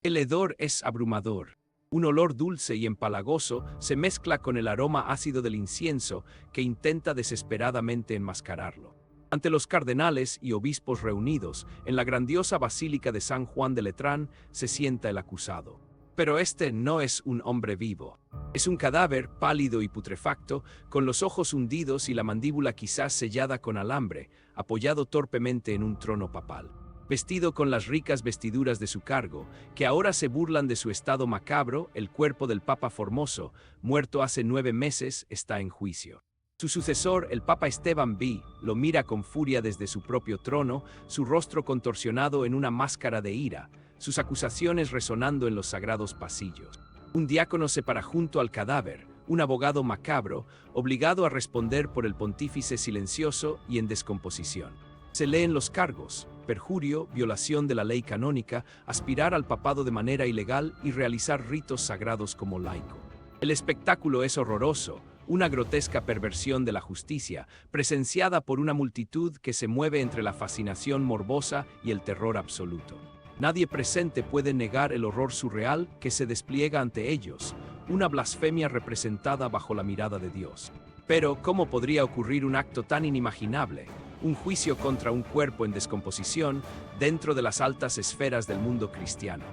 El hedor es abrumador. Un olor dulce y empalagoso se mezcla con el aroma ácido del incienso que intenta desesperadamente enmascararlo. Ante los cardenales y obispos reunidos en la grandiosa Basílica de San Juan de Letrán se sienta el acusado. Pero este no es un hombre vivo. Es un cadáver pálido y putrefacto, con los ojos hundidos y la mandíbula quizás sellada con alambre, apoyado torpemente en un trono papal. Vestido con las ricas vestiduras de su cargo, que ahora se burlan de su estado macabro, el cuerpo del Papa Formoso, muerto hace 9 meses, está en juicio. Su sucesor, el Papa Esteban V, lo mira con furia desde su propio trono, su rostro contorsionado en una máscara de ira, sus acusaciones resonando en los sagrados pasillos. Un diácono se para junto al cadáver, un abogado macabro, obligado a responder por el pontífice silencioso y en descomposición. Se leen los cargos: perjurio, violación de la ley canónica, aspirar al papado de manera ilegal y realizar ritos sagrados como laico. El espectáculo es horroroso, una grotesca perversión de la justicia, presenciada por una multitud que se mueve entre la fascinación morbosa y el terror absoluto. Nadie presente puede negar el horror surreal que se despliega ante ellos, una blasfemia representada bajo la mirada de Dios. Pero, ¿cómo podría ocurrir un acto tan inimaginable? Un juicio contra un cuerpo en descomposición dentro de las altas esferas del mundo cristiano.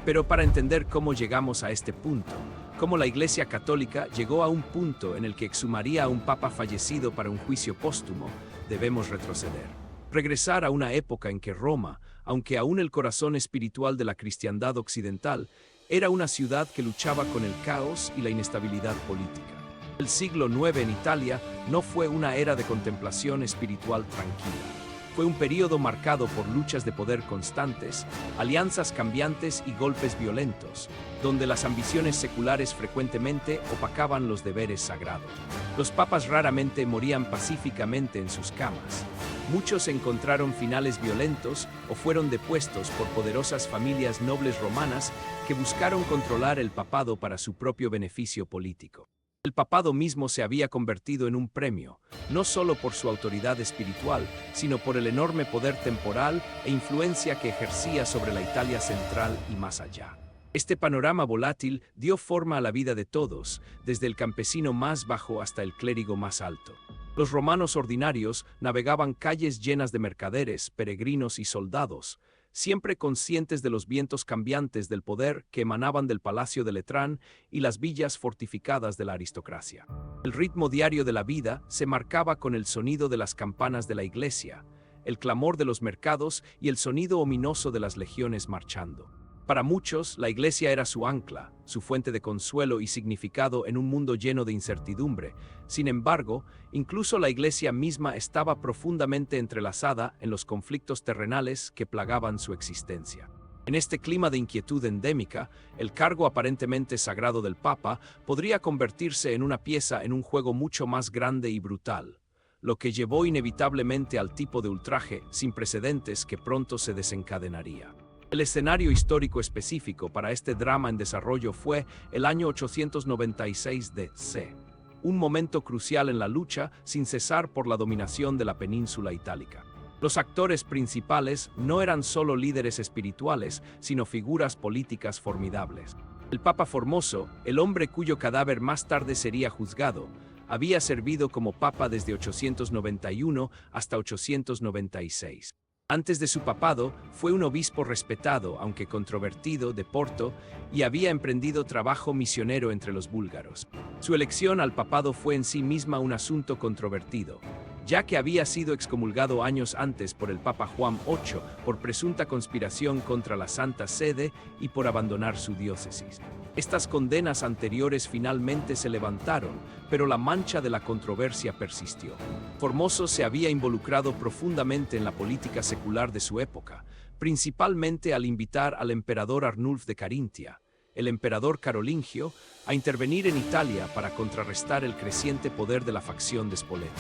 Pero para entender cómo llegamos a este punto, cómo la Iglesia Católica llegó a un punto en el que exhumaría a un papa fallecido para un juicio póstumo, debemos retroceder. Regresar a una época en que Roma, aunque aún el corazón espiritual de la cristiandad occidental, era una ciudad que luchaba con el caos y la inestabilidad política. El siglo IX en Italia no fue una era de contemplación espiritual tranquila. Fue un período marcado por luchas de poder constantes, alianzas cambiantes y golpes violentos, donde las ambiciones seculares frecuentemente opacaban los deberes sagrados. Los papas raramente morían pacíficamente en sus camas. Muchos encontraron finales violentos o fueron depuestos por poderosas familias nobles romanas que buscaron controlar el papado para su propio beneficio político. El papado mismo se había convertido en un premio, no solo por su autoridad espiritual, sino por el enorme poder temporal e influencia que ejercía sobre la Italia central y más allá. Este panorama volátil dio forma a la vida de todos, desde el campesino más bajo hasta el clérigo más alto. Los romanos ordinarios navegaban calles llenas de mercaderes, peregrinos y soldados, siempre conscientes de los vientos cambiantes del poder que emanaban del Palacio de Letrán y las villas fortificadas de la aristocracia. El ritmo diario de la vida se marcaba con el sonido de las campanas de la iglesia, el clamor de los mercados y el sonido ominoso de las legiones marchando. Para muchos, la iglesia era su ancla, su fuente de consuelo y significado en un mundo lleno de incertidumbre. Sin embargo, incluso la iglesia misma estaba profundamente entrelazada en los conflictos terrenales que plagaban su existencia. En este clima de inquietud endémica, el cargo aparentemente sagrado del Papa podría convertirse en una pieza en un juego mucho más grande y brutal, lo que llevó inevitablemente al tipo de ultraje sin precedentes que pronto se desencadenaría. El escenario histórico específico para este drama en desarrollo fue el año 896 d.C., un momento crucial en la lucha sin cesar por la dominación de la península itálica. Los actores principales no eran solo líderes espirituales, sino figuras políticas formidables. El Papa Formoso, el hombre cuyo cadáver más tarde sería juzgado, había servido como papa desde 891 hasta 896. Antes de su papado, fue un obispo respetado, aunque controvertido, de Porto, y había emprendido trabajo misionero entre los búlgaros. Su elección al papado fue en sí misma un asunto controvertido, ya que había sido excomulgado años antes por el Papa Juan VIII por presunta conspiración contra la Santa Sede y por abandonar su diócesis. Estas condenas anteriores finalmente se levantaron, pero la mancha de la controversia persistió. Formoso se había involucrado profundamente en la política secular de su época, principalmente al invitar al emperador Arnulf de Carintia, el emperador carolingio, a intervenir en Italia para contrarrestar el creciente poder de la facción de Spoleto.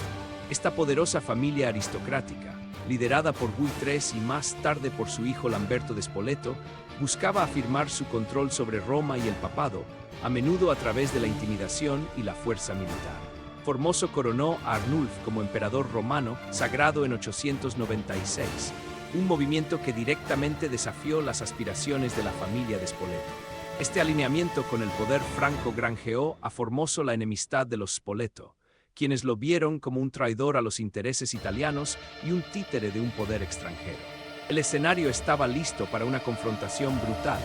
Esta poderosa familia aristocrática, liderada por Guy III y más tarde por su hijo Lamberto de Spoleto, buscaba afirmar su control sobre Roma y el papado, a menudo a través de la intimidación y la fuerza militar. Formoso coronó a Arnulf como emperador romano sagrado en 896, un movimiento que directamente desafió las aspiraciones de la familia de Spoleto. Este alineamiento con el poder franco granjeó a Formoso la enemistad de los Spoleto, quienes lo vieron como un traidor a los intereses italianos y un títere de un poder extranjero. El escenario estaba listo para una confrontación brutal,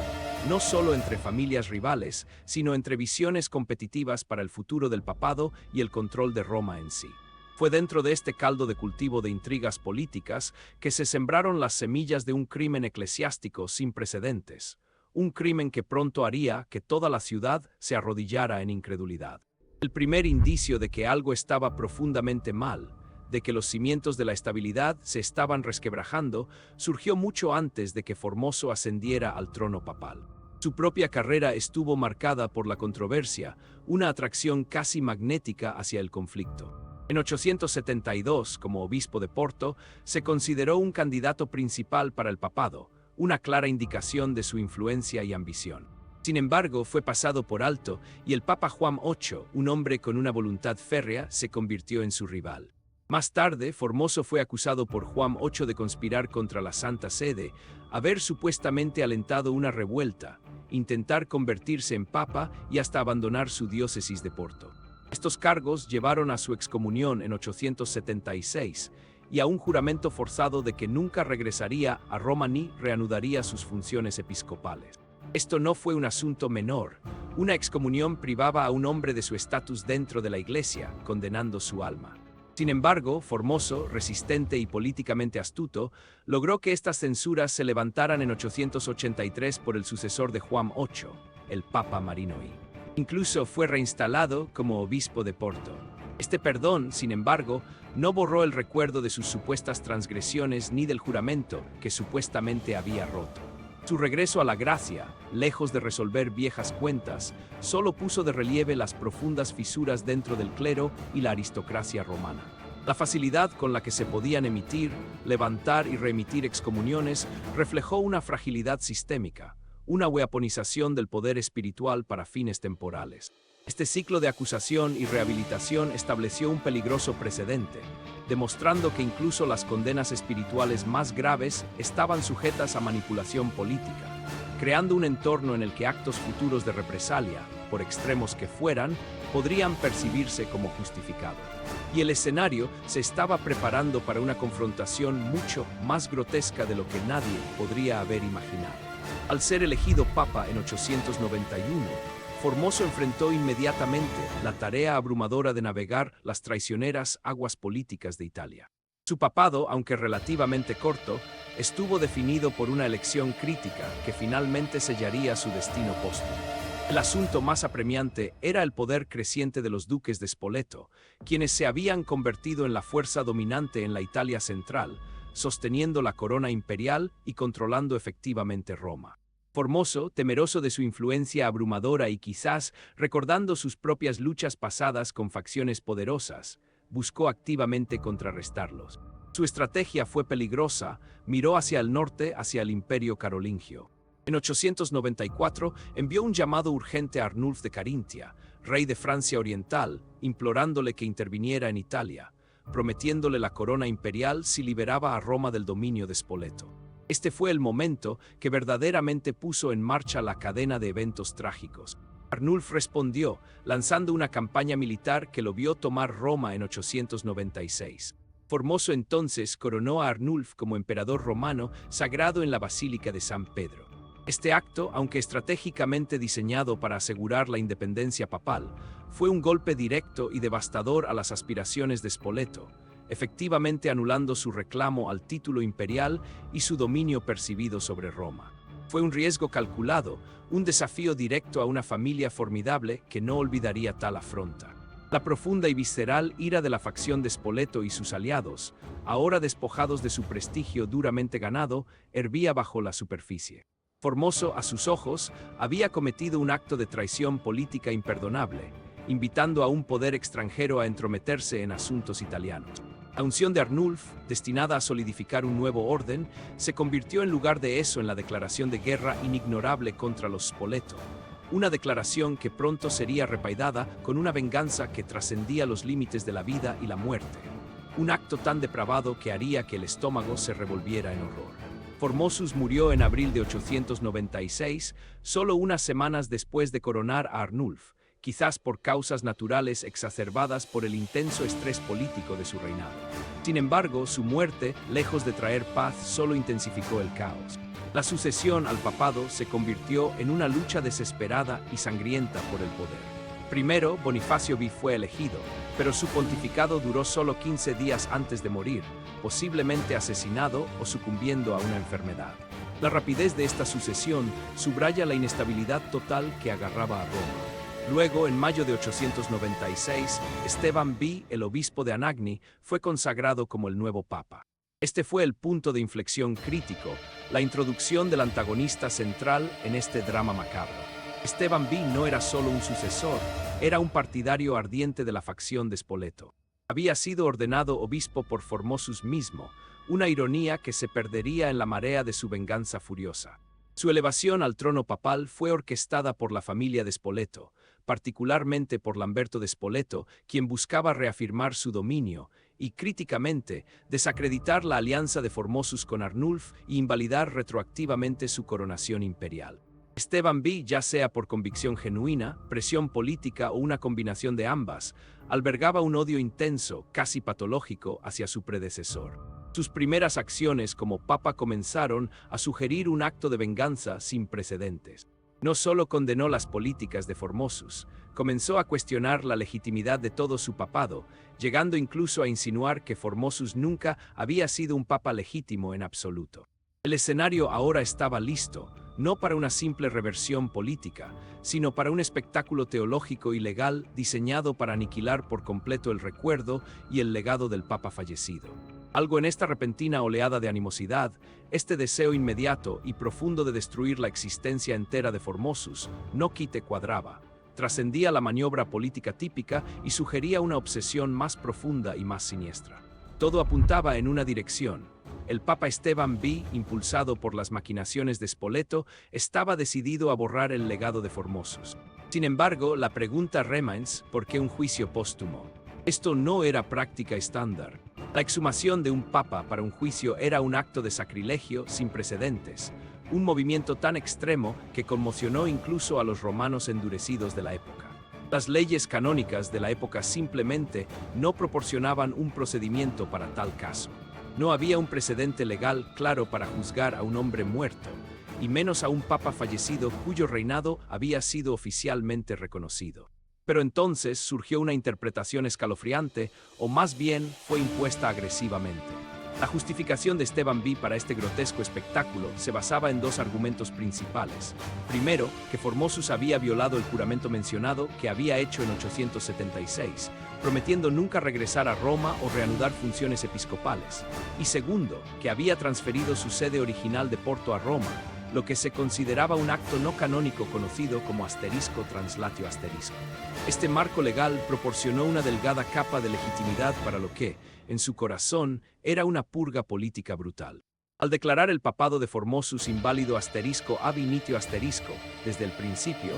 no solo entre familias rivales, sino entre visiones competitivas para el futuro del papado y el control de Roma en sí. Fue dentro de este caldo de cultivo de intrigas políticas que se sembraron las semillas de un crimen eclesiástico sin precedentes, un crimen que pronto haría que toda la ciudad se arrodillara en incredulidad. El primer indicio de que algo estaba profundamente mal, de que los cimientos de la estabilidad se estaban resquebrajando, surgió mucho antes de que Formoso ascendiera al trono papal. Su propia carrera estuvo marcada por la controversia, una atracción casi magnética hacia el conflicto. En 872, como obispo de Porto, se consideró un candidato principal para el papado, una clara indicación de su influencia y ambición. Sin embargo, fue pasado por alto y el Papa Juan VIII, un hombre con una voluntad férrea, se convirtió en su rival. Más tarde, Formoso fue acusado por Juan VIII de conspirar contra la Santa Sede, haber supuestamente alentado una revuelta, intentar convertirse en papa y hasta abandonar su diócesis de Porto. Estos cargos llevaron a su excomunión en 876 y a un juramento forzado de que nunca regresaría a Roma ni reanudaría sus funciones episcopales. Esto no fue un asunto menor. Una excomunión privaba a un hombre de su estatus dentro de la Iglesia, condenando su alma. Sin embargo, Formoso, resistente y políticamente astuto, logró que estas censuras se levantaran en 883 por el sucesor de Juan VIII, el Papa Marino I. Incluso fue reinstalado como obispo de Porto. Este perdón, sin embargo, no borró el recuerdo de sus supuestas transgresiones ni del juramento que supuestamente había roto. Su regreso a la gracia, lejos de resolver viejas cuentas, solo puso de relieve las profundas fisuras dentro del clero y la aristocracia romana. La facilidad con la que se podían emitir, levantar y reemitir excomuniones reflejó una fragilidad sistémica, una weaponización del poder espiritual para fines temporales. Este ciclo de acusación y rehabilitación estableció un peligroso precedente, demostrando que incluso las condenas espirituales más graves estaban sujetas a manipulación política, creando un entorno en el que actos futuros de represalia, por extremos que fueran, podrían percibirse como justificados. Y el escenario se estaba preparando para una confrontación mucho más grotesca de lo que nadie podría haber imaginado. Al ser elegido papa en 891, Formoso enfrentó inmediatamente la tarea abrumadora de navegar las traicioneras aguas políticas de Italia. Su papado, aunque relativamente corto, estuvo definido por una elección crítica que finalmente sellaría su destino póstumo. El asunto más apremiante era el poder creciente de los duques de Spoleto, quienes se habían convertido en la fuerza dominante en la Italia central, sosteniendo la corona imperial y controlando efectivamente Roma. Formoso, temeroso de su influencia abrumadora y quizás recordando sus propias luchas pasadas con facciones poderosas, buscó activamente contrarrestarlos. Su estrategia fue peligrosa, miró hacia el norte, hacia el Imperio Carolingio. En 894 envió un llamado urgente a Arnulf de Carintia, rey de Francia Oriental, implorándole que interviniera en Italia, prometiéndole la corona imperial si liberaba a Roma del dominio de Spoleto. Este fue el momento que verdaderamente puso en marcha la cadena de eventos trágicos. Arnulf respondió, lanzando una campaña militar que lo vio tomar Roma en 896. Formoso entonces coronó a Arnulf como emperador romano sagrado en la Basílica de San Pedro. Este acto, aunque estratégicamente diseñado para asegurar la independencia papal, fue un golpe directo y devastador a las aspiraciones de Spoleto, efectivamente anulando su reclamo al título imperial y su dominio percibido sobre Roma. Fue un riesgo calculado, un desafío directo a una familia formidable que no olvidaría tal afronta. La profunda y visceral ira de la facción de Spoleto y sus aliados, ahora despojados de su prestigio duramente ganado, hervía bajo la superficie. Formoso, a sus ojos, había cometido un acto de traición política imperdonable, invitando a un poder extranjero a entrometerse en asuntos italianos. La unción de Arnulf, destinada a solidificar un nuevo orden, se convirtió en lugar de eso en la declaración de guerra inignorable contra los Spoleto, una declaración que pronto sería repaidada con una venganza que trascendía los límites de la vida y la muerte. un acto tan depravado que haría que el estómago se revolviera en horror. Formosus murió en abril de 896, solo unas semanas después de coronar a Arnulf, quizás por causas naturales exacerbadas por el intenso estrés político de su reinado. Sin embargo, su muerte, lejos de traer paz, solo intensificó el caos. La sucesión al papado se convirtió en una lucha desesperada y sangrienta por el poder. Primero, Bonifacio V fue elegido, pero su pontificado duró solo 15 días antes de morir, posiblemente asesinado o sucumbiendo a una enfermedad. La rapidez de esta sucesión subraya la inestabilidad total que agarraba a Roma. Luego, en mayo de 896, Esteban V, el obispo de Anagni, fue consagrado como el nuevo papa. Este fue el punto de inflexión crítico, la introducción del antagonista central en este drama macabro. Esteban V no era solo un sucesor, era un partidario ardiente de la facción de Spoleto. Había sido ordenado obispo por Formosus mismo, una ironía que se perdería en la marea de su venganza furiosa. Su elevación al trono papal fue orquestada por la familia de Spoleto, particularmente por Lamberto de Spoleto, quien buscaba reafirmar su dominio y, críticamente, desacreditar la alianza de Formosus con Arnulf e invalidar retroactivamente su coronación imperial. Esteban V, ya sea por convicción genuina, presión política o una combinación de ambas, albergaba un odio intenso, casi patológico, hacia su predecesor. Sus primeras acciones como papa comenzaron a sugerir un acto de venganza sin precedentes. No solo condenó las políticas de Formosus, comenzó a cuestionar la legitimidad de todo su papado, llegando incluso a insinuar que Formosus nunca había sido un papa legítimo en absoluto. El escenario ahora estaba listo, no para una simple reversión política, sino para un espectáculo teológico y legal diseñado para aniquilar por completo el recuerdo y el legado del papa fallecido. Algo en esta repentina oleada de animosidad, este deseo inmediato y profundo de destruir la existencia entera de Formosus, no quite cuadraba, trascendía la maniobra política típica y sugería una obsesión más profunda y más siniestra. Todo apuntaba en una dirección. El Papa Esteban V, impulsado por las maquinaciones de Spoleto, estaba decidido a borrar el legado de Formosus. Sin embargo, la pregunta remains: ¿por qué un juicio póstumo? Esto no era práctica estándar. La exhumación de un papa para un juicio era un acto de sacrilegio sin precedentes, un movimiento tan extremo que conmocionó incluso a los romanos endurecidos de la época. Las leyes canónicas de la época simplemente no proporcionaban un procedimiento para tal caso. No había un precedente legal claro para juzgar a un hombre muerto, y menos a un papa fallecido cuyo reinado había sido oficialmente reconocido. Pero entonces surgió una interpretación escalofriante, o más bien fue impuesta agresivamente. La justificación de Esteban V para este grotesco espectáculo se basaba en dos argumentos principales. Primero, que Formosus había violado el juramento mencionado que había hecho en 876, prometiendo nunca regresar a Roma o reanudar funciones episcopales. Y segundo, que había transferido su sede original de Porto a Roma, lo que se consideraba un acto no canónico conocido como asterisco translatio asterisco. Este marco legal proporcionó una delgada capa de legitimidad para lo que, en su corazón, era una purga política brutal. Al declarar el papado de Formosus inválido asterisco ab initio asterisco desde el principio,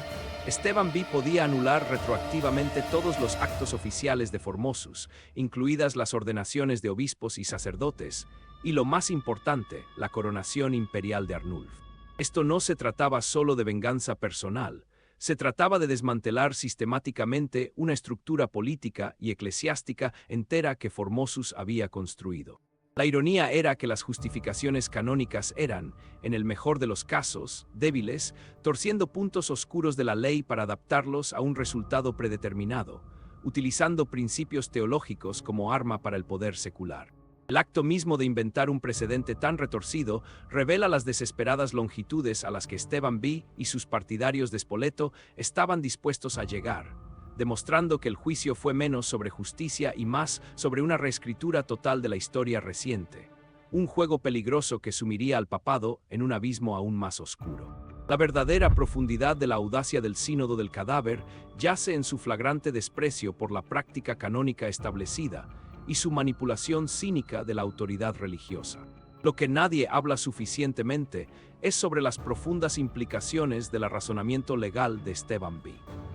Esteban V podía anular retroactivamente todos los actos oficiales de Formosus, incluidas las ordenaciones de obispos y sacerdotes, y lo más importante, la coronación imperial de Arnulf. Esto no se trataba solo de venganza personal, se trataba de desmantelar sistemáticamente una estructura política y eclesiástica entera que Formosus había construido. La ironía era que las justificaciones canónicas eran, en el mejor de los casos, débiles, torciendo puntos oscuros de la ley para adaptarlos a un resultado predeterminado, utilizando principios teológicos como arma para el poder secular. El acto mismo de inventar un precedente tan retorcido revela las desesperadas longitudes a las que Esteban V y sus partidarios de Spoleto estaban dispuestos a llegar, demostrando que el juicio fue menos sobre justicia y más sobre una reescritura total de la historia reciente, un juego peligroso que sumiría al papado en un abismo aún más oscuro. La verdadera profundidad de la audacia del sínodo del cadáver yace en su flagrante desprecio por la práctica canónica establecida y su manipulación cínica de la autoridad religiosa. Lo que nadie habla suficientemente es sobre las profundas implicaciones del razonamiento legal de Esteban V.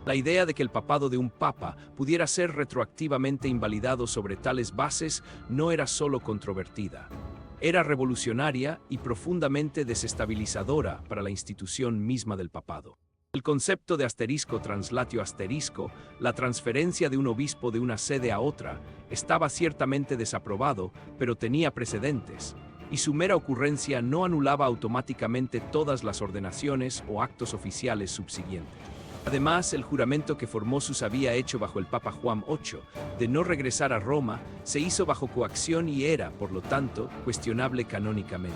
La idea de que el papado de un papa pudiera ser retroactivamente invalidado sobre tales bases no era solo controvertida. Era revolucionaria y profundamente desestabilizadora para la institución misma del papado. El concepto de asterisco translatio asterisco, la transferencia de un obispo de una sede a otra, estaba ciertamente desaprobado, pero tenía precedentes, y su mera ocurrencia no anulaba automáticamente todas las ordenaciones o actos oficiales subsiguientes. Además, el juramento que Formosus había hecho bajo el Papa Juan VIII de no regresar a Roma se hizo bajo coacción y era, por lo tanto, cuestionable canónicamente.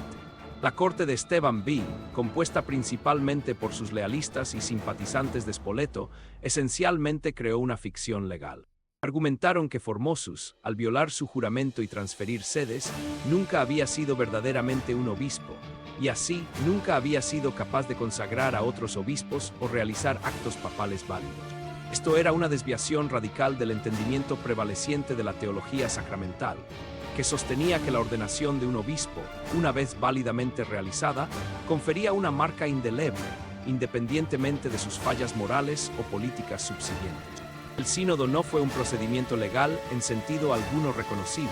La corte de Esteban V, compuesta principalmente por sus lealistas y simpatizantes de Spoleto, esencialmente creó una ficción legal. Argumentaron que Formosus, al violar su juramento y transferir sedes, nunca había sido verdaderamente un obispo, y así nunca había sido capaz de consagrar a otros obispos o realizar actos papales válidos. Esto era una desviación radical del entendimiento prevaleciente de la teología sacramental, que sostenía que la ordenación de un obispo, una vez válidamente realizada, confería una marca indeleble, independientemente de sus fallas morales o políticas subsiguientes. El sínodo no fue un procedimiento legal en sentido alguno reconocible.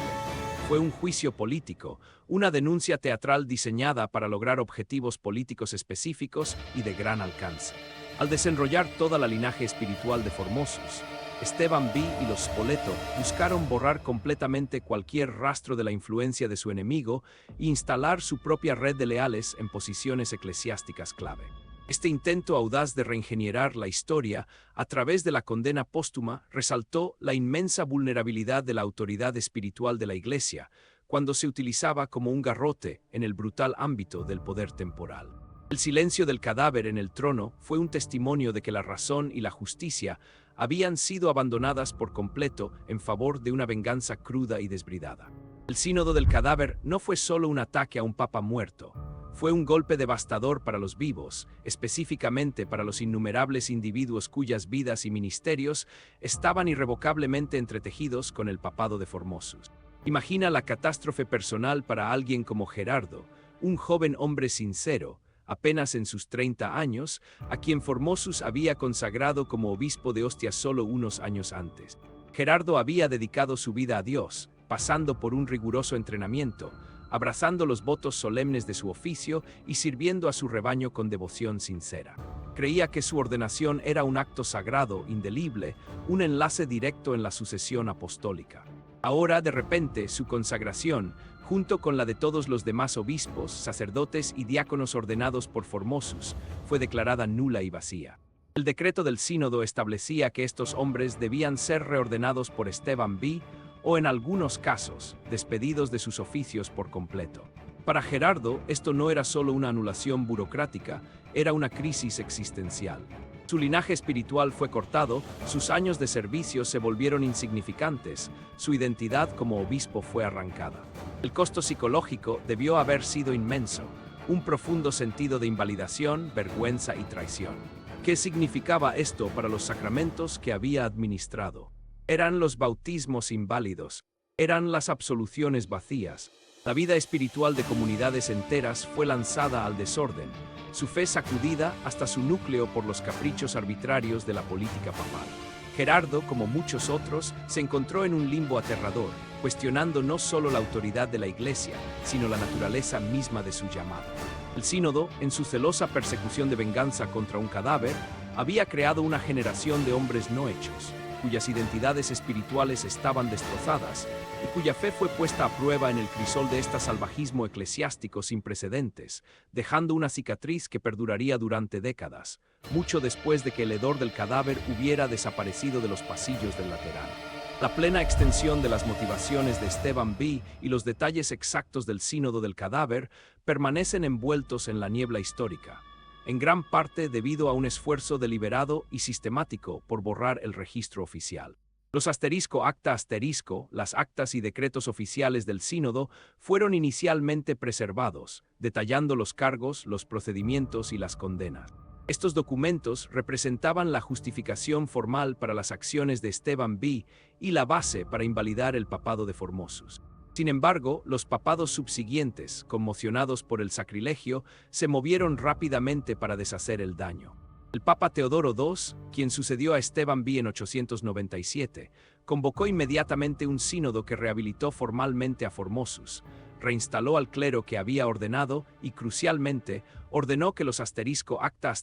Fue un juicio político, una denuncia teatral diseñada para lograr objetivos políticos específicos y de gran alcance. Al desenrollar toda la linaje espiritual de Formosus, Esteban V y los Spoleto buscaron borrar completamente cualquier rastro de la influencia de su enemigo e instalar su propia red de leales en posiciones eclesiásticas clave. Este intento audaz de reingenierar la historia a través de la condena póstuma resaltó la inmensa vulnerabilidad de la autoridad espiritual de la Iglesia cuando se utilizaba como un garrote en el brutal ámbito del poder temporal. El silencio del cadáver en el trono fue un testimonio de que la razón y la justicia habían sido abandonadas por completo en favor de una venganza cruda y desbridada. El sínodo del cadáver no fue solo un ataque a un papa muerto. Fue un golpe devastador para los vivos, específicamente para los innumerables individuos cuyas vidas y ministerios estaban irrevocablemente entretejidos con el papado de Formosus. Imagina la catástrofe personal para alguien como Gerardo, un joven hombre sincero, apenas en sus 30 años, a quien Formosus había consagrado como obispo de Ostia solo unos años antes. Gerardo había dedicado su vida a Dios, pasando por un riguroso entrenamiento, abrazando los votos solemnes de su oficio y sirviendo a su rebaño con devoción sincera. Creía que su ordenación era un acto sagrado, indeleble, un enlace directo en la sucesión apostólica. Ahora, de repente, su consagración, junto con la de todos los demás obispos, sacerdotes y diáconos ordenados por Formosus, fue declarada nula y vacía. El decreto del sínodo establecía que estos hombres debían ser reordenados por Esteban V, o en algunos casos, despedidos de sus oficios por completo. Para Gerardo, esto no era solo una anulación burocrática, era una crisis existencial. Su linaje espiritual fue cortado, sus años de servicio se volvieron insignificantes, su identidad como obispo fue arrancada. El costo psicológico debió haber sido inmenso, un profundo sentido de invalidación, vergüenza y traición. ¿Qué significaba esto para los sacramentos que había administrado? Eran los bautismos inválidos, eran las absoluciones vacías. La vida espiritual de comunidades enteras fue lanzada al desorden, su fe sacudida hasta su núcleo por los caprichos arbitrarios de la política papal. Gerardo, como muchos otros, se encontró en un limbo aterrador, cuestionando no solo la autoridad de la Iglesia, sino la naturaleza misma de su llamado. El sínodo, en su celosa persecución de venganza contra un cadáver, había creado una generación de hombres no hechos, cuyas identidades espirituales estaban destrozadas y cuya fe fue puesta a prueba en el crisol de este salvajismo eclesiástico sin precedentes, dejando una cicatriz que perduraría durante décadas, mucho después de que el hedor del cadáver hubiera desaparecido de los pasillos del lateral. La plena extensión de las motivaciones de Esteban V y los detalles exactos del sínodo del cadáver permanecen envueltos en la niebla histórica, en gran parte debido a un esfuerzo deliberado y sistemático por borrar el registro oficial. Los acta asterisco, las actas y decretos oficiales del sínodo, fueron inicialmente preservados, detallando los cargos, los procedimientos y las condenas. Estos documentos representaban la justificación formal para las acciones de Esteban V y la base para invalidar el papado de Formosus. Sin embargo, los papados subsiguientes, conmocionados por el sacrilegio, se movieron rápidamente para deshacer el daño. El Papa Teodoro II, quien sucedió a Esteban V en 897, convocó inmediatamente un sínodo que rehabilitó formalmente a Formosus, reinstaló al clero que había ordenado y, crucialmente, ordenó que los acta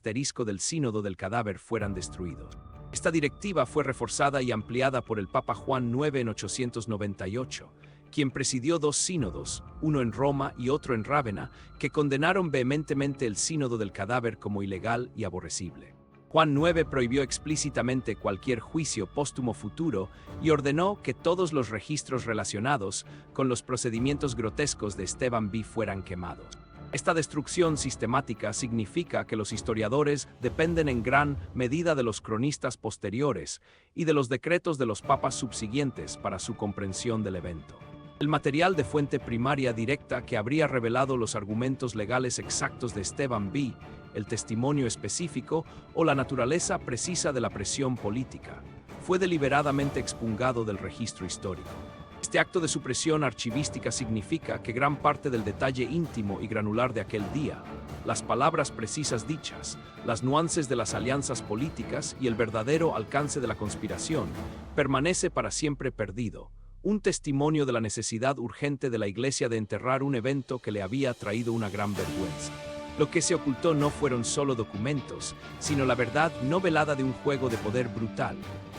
del sínodo del cadáver fueran destruidos. Esta directiva fue reforzada y ampliada por el Papa Juan IX en 898, quien presidió dos sínodos, uno en Roma y otro en Rávena, que condenaron vehementemente el sínodo del cadáver como ilegal y aborrecible. Juan IX prohibió explícitamente cualquier juicio póstumo futuro y ordenó que todos los registros relacionados con los procedimientos grotescos de Esteban V fueran quemados. Esta destrucción sistemática significa que los historiadores dependen en gran medida de los cronistas posteriores y de los decretos de los papas subsiguientes para su comprensión del evento. El material de fuente primaria directa que habría revelado los argumentos legales exactos de Esteban V, el testimonio específico o la naturaleza precisa de la presión política, fue deliberadamente expurgado del registro histórico. Este acto de supresión archivística significa que gran parte del detalle íntimo y granular de aquel día, las palabras precisas dichas, las nuances de las alianzas políticas y el verdadero alcance de la conspiración, permanece para siempre perdido. Un testimonio de la necesidad urgente de la Iglesia de enterrar un evento que le había traído una gran vergüenza. Lo que se ocultó no fueron solo documentos, sino la verdad no velada de un juego de poder brutal,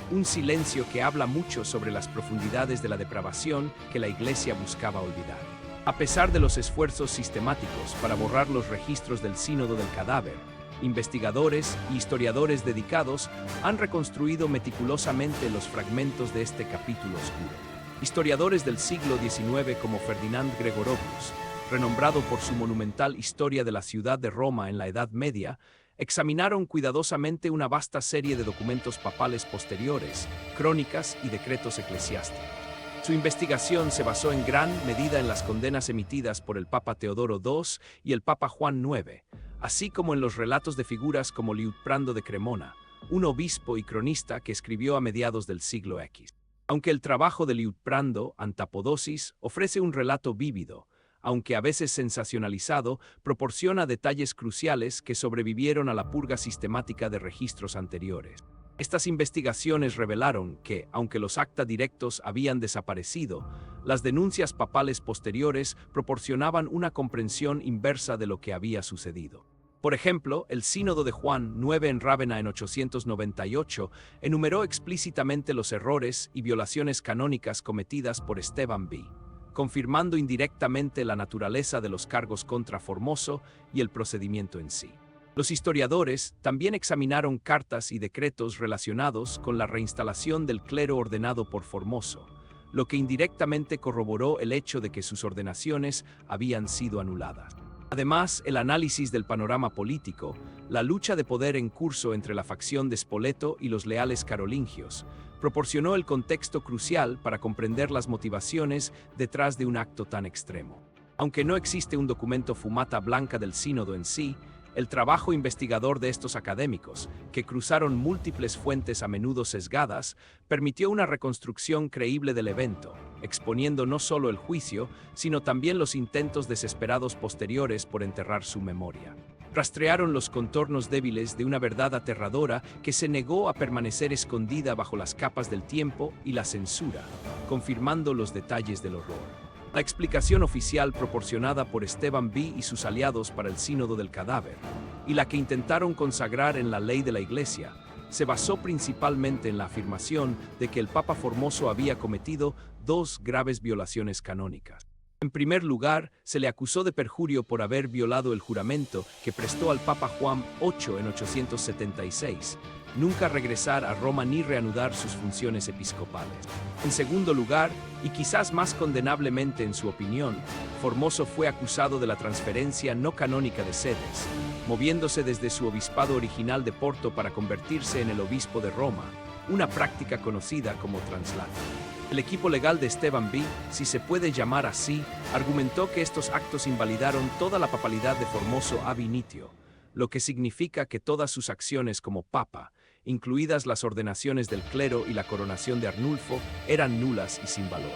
un silencio que habla mucho sobre las profundidades de la depravación que la Iglesia buscaba olvidar. A pesar de los esfuerzos sistemáticos para borrar los registros del sínodo del cadáver, investigadores y historiadores dedicados han reconstruido meticulosamente los fragmentos de este capítulo oscuro. Historiadores del siglo XIX como Ferdinand Gregorovius, renombrado por su monumental Historia de la ciudad de Roma en la Edad Media, examinaron cuidadosamente una vasta serie de documentos papales posteriores, crónicas y decretos eclesiásticos. Su investigación se basó en gran medida en las condenas emitidas por el Papa Teodoro II y el Papa Juan IX, así como en los relatos de figuras como Liutprando de Cremona, un obispo y cronista que escribió a mediados del siglo X. Aunque el trabajo de Liutprando, Antapodosis, ofrece un relato vívido, aunque a veces sensacionalizado, proporciona detalles cruciales que sobrevivieron a la purga sistemática de registros anteriores. Estas investigaciones revelaron que, aunque los acta directos habían desaparecido, las denuncias papales posteriores proporcionaban una comprensión inversa de lo que había sucedido. Por ejemplo, el Sínodo de Juan IX en Rávena en 898 enumeró explícitamente los errores y violaciones canónicas cometidas por Esteban V, confirmando indirectamente la naturaleza de los cargos contra Formoso y el procedimiento en sí. Los historiadores también examinaron cartas y decretos relacionados con la reinstalación del clero ordenado por Formoso, lo que indirectamente corroboró el hecho de que sus ordenaciones habían sido anuladas. Además, el análisis del panorama político, la lucha de poder en curso entre la facción de Spoleto y los leales carolingios, proporcionó el contexto crucial para comprender las motivaciones detrás de un acto tan extremo. Aunque no existe un documento fumata blanca del sínodo en sí, el trabajo investigador de estos académicos, que cruzaron múltiples fuentes a menudo sesgadas, permitió una reconstrucción creíble del evento, exponiendo no solo el juicio, sino también los intentos desesperados posteriores por enterrar su memoria. Rastrearon los contornos débiles de una verdad aterradora que se negó a permanecer escondida bajo las capas del tiempo y la censura, confirmando los detalles del horror. La explicación oficial proporcionada por Esteban V y sus aliados para el Sínodo del Cadáver, y la que intentaron consagrar en la ley de la Iglesia, se basó principalmente en la afirmación de que el Papa Formoso había cometido dos graves violaciones canónicas. En primer lugar, se le acusó de perjurio por haber violado el juramento que prestó al Papa Juan VIII en 876, nunca regresar a Roma ni reanudar sus funciones episcopales. En segundo lugar, y quizás más condenablemente en su opinión, Formoso fue acusado de la transferencia no canónica de sedes, moviéndose desde su obispado original de Porto para convertirse en el obispo de Roma, una práctica conocida como translate. El equipo legal de Esteban V, si se puede llamar así, argumentó que estos actos invalidaron toda la papalidad de Formoso ab initio, lo que significa que todas sus acciones como papa, incluidas las ordenaciones del clero y la coronación de Arnulfo, eran nulas y sin valor.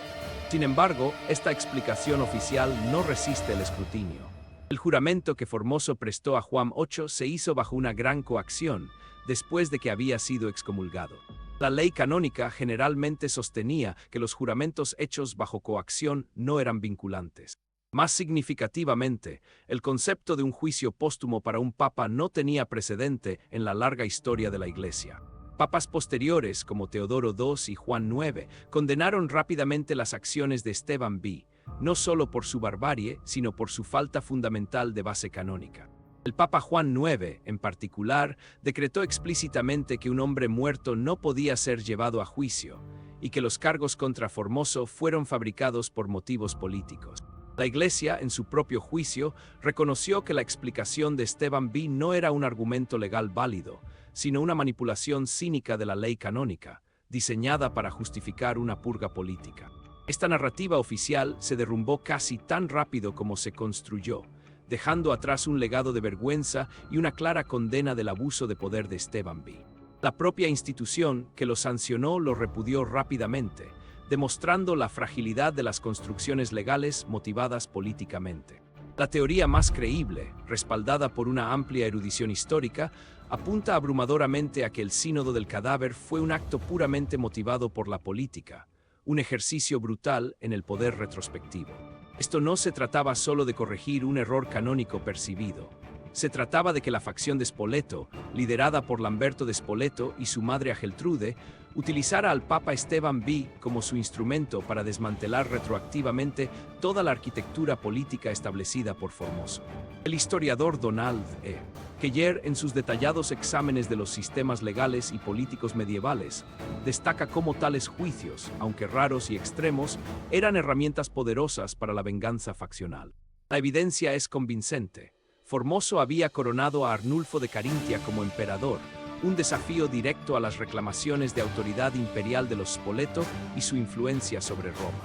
Sin embargo, esta explicación oficial no resiste el escrutinio. El juramento que Formoso prestó a Juan VIII se hizo bajo una gran coacción, después de que había sido excomulgado. La ley canónica generalmente sostenía que los juramentos hechos bajo coacción no eran vinculantes. Más significativamente, el concepto de un juicio póstumo para un papa no tenía precedente en la larga historia de la Iglesia. Papas posteriores, como Teodoro II y Juan IX, condenaron rápidamente las acciones de Esteban V, no solo por su barbarie, sino por su falta fundamental de base canónica. El Papa Juan IX, en particular, decretó explícitamente que un hombre muerto no podía ser llevado a juicio, y que los cargos contra Formoso fueron fabricados por motivos políticos. La Iglesia, en su propio juicio, reconoció que la explicación de Esteban V no era un argumento legal válido, sino una manipulación cínica de la ley canónica, diseñada para justificar una purga política. Esta narrativa oficial se derrumbó casi tan rápido como se construyó, dejando atrás un legado de vergüenza y una clara condena del abuso de poder de Esteban V. La propia institución que lo sancionó lo repudió rápidamente, demostrando la fragilidad de las construcciones legales motivadas políticamente. La teoría más creíble, respaldada por una amplia erudición histórica, apunta abrumadoramente a que el Sínodo del Cadáver fue un acto puramente motivado por la política, un ejercicio brutal en el poder retrospectivo. Esto no se trataba solo de corregir un error canónico percibido. Se trataba de que la facción de Spoleto, liderada por Lamberto de Spoleto y su madre Ageltrude, utilizara al Papa Esteban V como su instrumento para desmantelar retroactivamente toda la arquitectura política establecida por Formoso. El historiador Donald E. Keller, en sus detallados exámenes de los sistemas legales y políticos medievales, destaca cómo tales juicios, aunque raros y extremos, eran herramientas poderosas para la venganza faccional. La evidencia es convincente. Formoso había coronado a Arnulfo de Carintia como emperador, un desafío directo a las reclamaciones de autoridad imperial de los Spoleto y su influencia sobre Roma.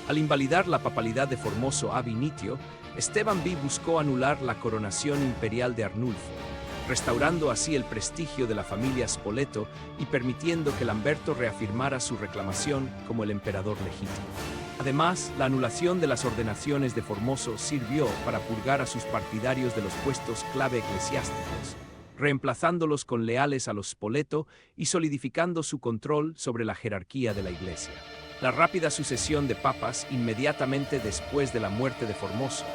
Al invalidar la papalidad de Formoso ab initio, Esteban V buscó anular la coronación imperial de Arnulfo, restaurando así el prestigio de la familia Spoleto y permitiendo que Lamberto reafirmara su reclamación como el emperador legítimo. Además, la anulación de las ordenaciones de Formoso sirvió para purgar a sus partidarios de los puestos clave eclesiásticos, reemplazándolos con leales a los Spoleto y solidificando su control sobre la jerarquía de la Iglesia. La rápida sucesión de papas inmediatamente después de la muerte de Formoso,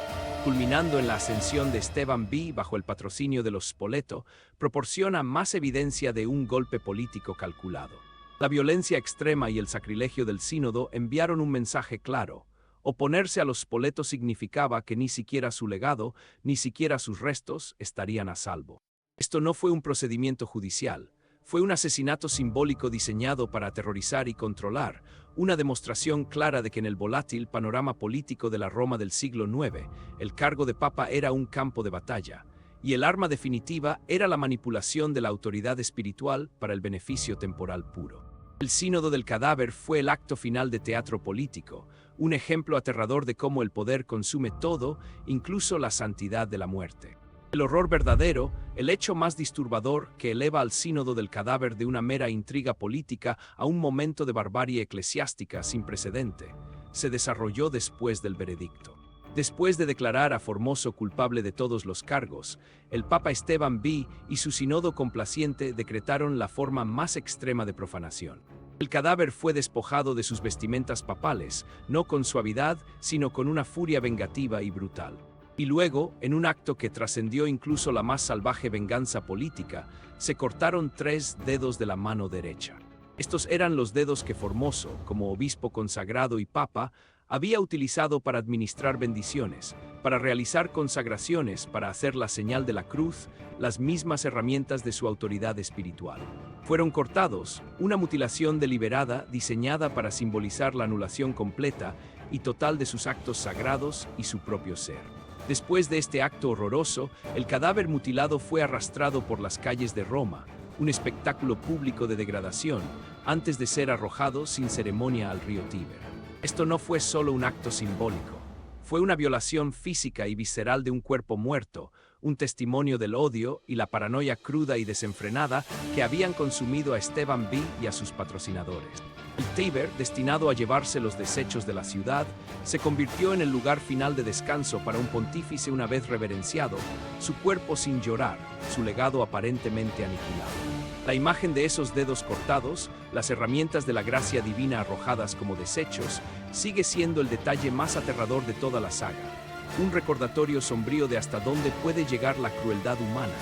culminando en la ascensión de Esteban V bajo el patrocinio de los Spoleto, proporciona más evidencia de un golpe político calculado. La violencia extrema y el sacrilegio del sínodo enviaron un mensaje claro. Oponerse a los Spoleto significaba que ni siquiera su legado, ni siquiera sus restos estarían a salvo. Esto no fue un procedimiento judicial, fue un asesinato simbólico diseñado para aterrorizar y controlar, una demostración clara de que en el volátil panorama político de la Roma del siglo IX, el cargo de papa era un campo de batalla, y el arma definitiva era la manipulación de la autoridad espiritual para el beneficio temporal puro. El Sínodo del Cadáver fue el acto final de teatro político, un ejemplo aterrador de cómo el poder consume todo, incluso la santidad de la muerte. El horror verdadero, el hecho más disturbador que eleva al Sínodo del Cadáver de una mera intriga política a un momento de barbarie eclesiástica sin precedente, se desarrolló después del veredicto. Después de declarar a Formoso culpable de todos los cargos, el Papa Esteban V y su sínodo complaciente decretaron la forma más extrema de profanación. El cadáver fue despojado de sus vestimentas papales, no con suavidad, sino con una furia vengativa y brutal. Y luego, en un acto que trascendió incluso la más salvaje venganza política, se cortaron 3 dedos de la mano derecha. Estos eran los dedos que Formoso, como obispo consagrado y papa, había utilizado para administrar bendiciones, para realizar consagraciones, para hacer la señal de la cruz, las mismas herramientas de su autoridad espiritual. Fueron cortados, una mutilación deliberada diseñada para simbolizar la anulación completa y total de sus actos sagrados y su propio ser. Después de este acto horroroso, el cadáver mutilado fue arrastrado por las calles de Roma, un espectáculo público de degradación, antes de ser arrojado sin ceremonia al río Tíber. Esto no fue solo un acto simbólico. Fue una violación física y visceral de un cuerpo muerto, un testimonio del odio y la paranoia cruda y desenfrenada que habían consumido a Esteban B. y a sus patrocinadores. El Tíber, destinado a llevarse los desechos de la ciudad, se convirtió en el lugar final de descanso para un pontífice una vez reverenciado, su cuerpo sin llorar, su legado aparentemente aniquilado. La imagen de esos dedos cortados, las herramientas de la gracia divina arrojadas como desechos, sigue siendo el detalle más aterrador de toda la saga. Un recordatorio sombrío de hasta dónde puede llegar la crueldad humana,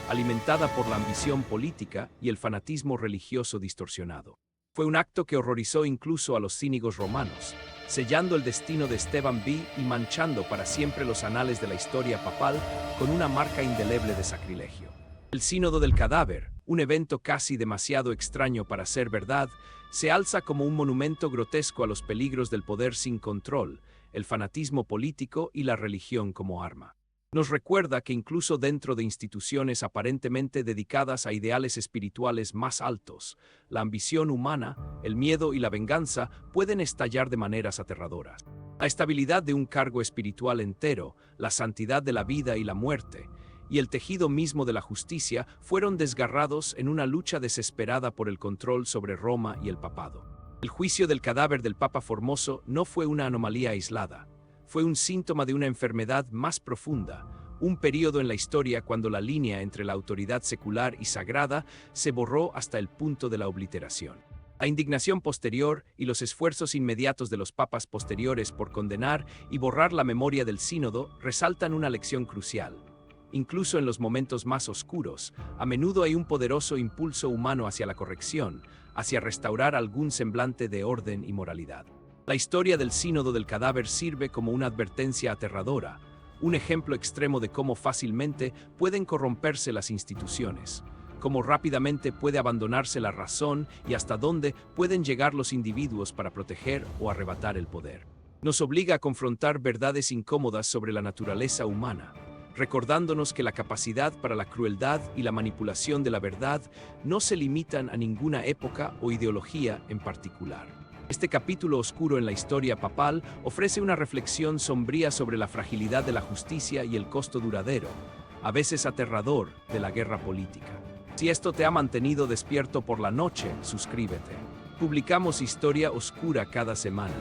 alimentada por la ambición política y el fanatismo religioso distorsionado. Fue un acto que horrorizó incluso a los cínicos romanos, sellando el destino de Esteban B. y manchando para siempre los anales de la historia papal con una marca indeleble de sacrilegio. El Sínodo del Cadáver, un evento casi demasiado extraño para ser verdad, se alza como un monumento grotesco a los peligros del poder sin control, el fanatismo político y la religión como arma. Nos recuerda que incluso dentro de instituciones aparentemente dedicadas a ideales espirituales más altos, la ambición humana, el miedo y la venganza pueden estallar de maneras aterradoras. La estabilidad de un cargo espiritual entero, la santidad de la vida y la muerte, y el tejido mismo de la justicia fueron desgarrados en una lucha desesperada por el control sobre Roma y el papado. El juicio del cadáver del Papa Formoso no fue una anomalía aislada. Fue un síntoma de una enfermedad más profunda, un período en la historia cuando la línea entre la autoridad secular y sagrada se borró hasta el punto de la obliteración. La indignación posterior y los esfuerzos inmediatos de los papas posteriores por condenar y borrar la memoria del sínodo resaltan una lección crucial. Incluso en los momentos más oscuros, a menudo hay un poderoso impulso humano hacia la corrección, hacia restaurar algún semblante de orden y moralidad. La historia del Sínodo del Cadáver sirve como una advertencia aterradora, un ejemplo extremo de cómo fácilmente pueden corromperse las instituciones, cómo rápidamente puede abandonarse la razón y hasta dónde pueden llegar los individuos para proteger o arrebatar el poder. Nos obliga a confrontar verdades incómodas sobre la naturaleza humana, recordándonos que la capacidad para la crueldad y la manipulación de la verdad no se limitan a ninguna época o ideología en particular. Este capítulo oscuro en la historia papal ofrece una reflexión sombría sobre la fragilidad de la justicia y el costo duradero, a veces aterrador, de la guerra política. Si esto te ha mantenido despierto por la noche, suscríbete. Publicamos historia oscura cada semana.